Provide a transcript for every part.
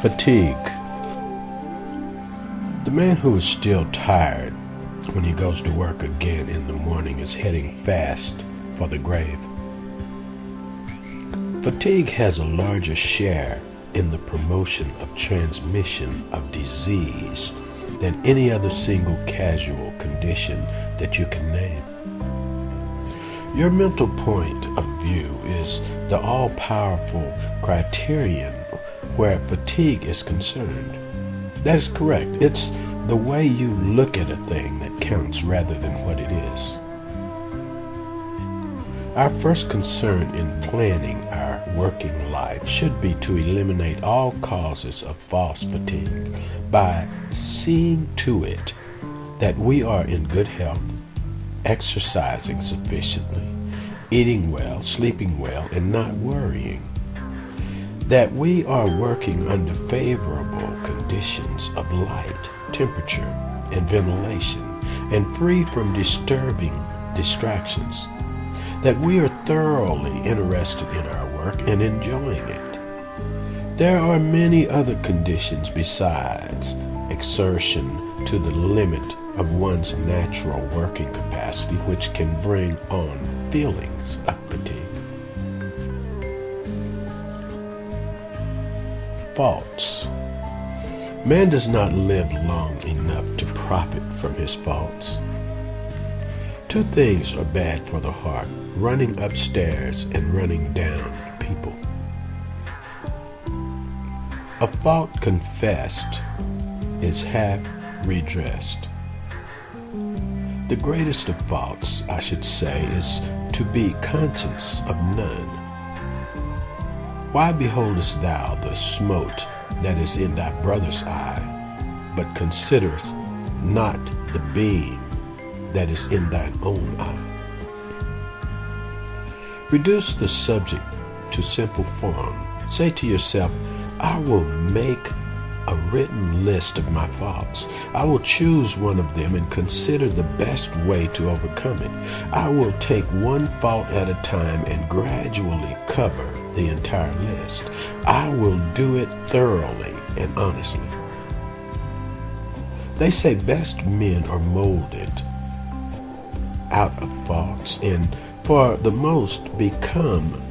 Fatigue. The man who is still tired when he goes to work again in the morning is heading fast for the grave. Fatigue has a larger share in the promotion of transmission of disease than any other single casual condition that you can name. Your mental point of view is the all-powerful criterion where fatigue is concerned. That is correct. It's the way you look at a thing that counts rather than what it is. Our first concern in planning our working life should be to eliminate all causes of false fatigue by seeing to it that we are in good health, exercising sufficiently, eating well, sleeping well, and not worrying. That we are working under favorable conditions of light, temperature, and ventilation, and free from disturbing distractions. That we are thoroughly interested in our work and enjoying it. There are many other conditions besides exertion to the limit of one's natural working capacity which can bring on feelings of fatigue. Faults. Man does not live long enough to profit from his faults. Two things are bad for the heart: running upstairs and running down people. A fault confessed is half redressed. The greatest of faults, I should say, is to be conscious of none. Why beholdest thou the smote that is in thy brother's eye, but considerest not the beam that is in thine own eye? Reduce the subject to simple form. Say to yourself, I will make a written list of my faults. I will choose one of them and consider the best way to overcome it. I will take one fault at a time and gradually cover the entire list. I will do it thoroughly and honestly. They say best men are molded out of faults, and for the most become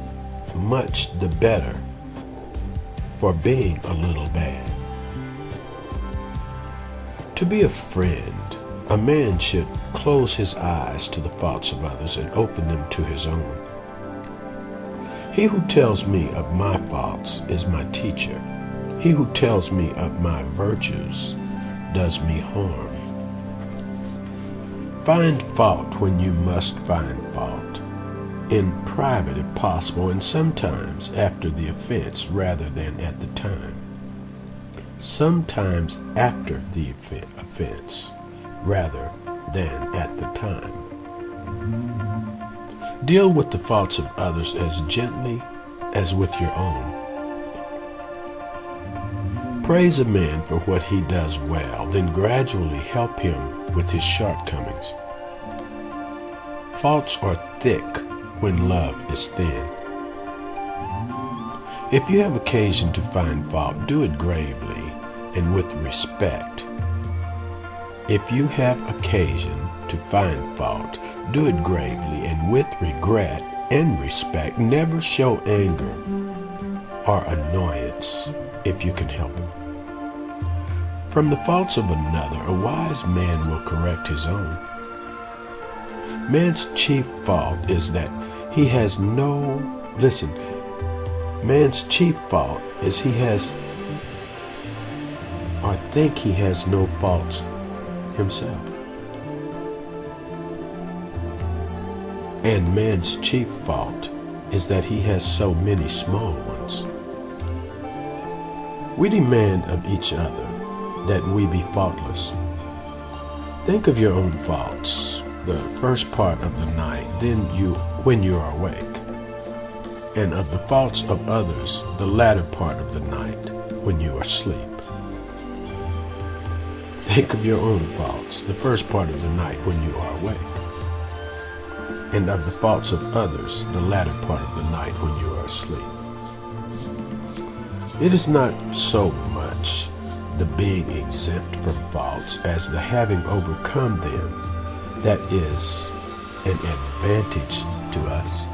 much the better for being a little bad. To be a friend, a man should close his eyes to the faults of others and open them to his own. He who tells me of my faults is my teacher. He who tells me of my virtues does me harm. Find fault when you must find fault, in private if possible, and sometimes after the offense rather than at the time. Sometimes after the offense rather than at the time. Deal with the faults of others as gently as with your own. Praise a man for what he does well, then gradually help him with his shortcomings. Faults are thick when love is thin. If you have occasion to find fault, do it gravely and with respect. If you have occasion to find fault, do it gravely and with regret and respect. Never show anger or annoyance if you can help it. From the faults of another, a wise man will correct his own. Man's chief fault is that he has man's chief fault is he has or think he has no faults himself. And man's chief fault is that he has so many small ones. We demand of each other that we be faultless. Think of your own faults the first part of the night, when you are awake, and of the faults of others the latter part of the night when you are asleep. Think of your own faults the first part of the night when you are awake, and of the faults of others the latter part of the night when you are asleep. It is not so much much the being exempt from faults as the having overcome them that is an advantage to us.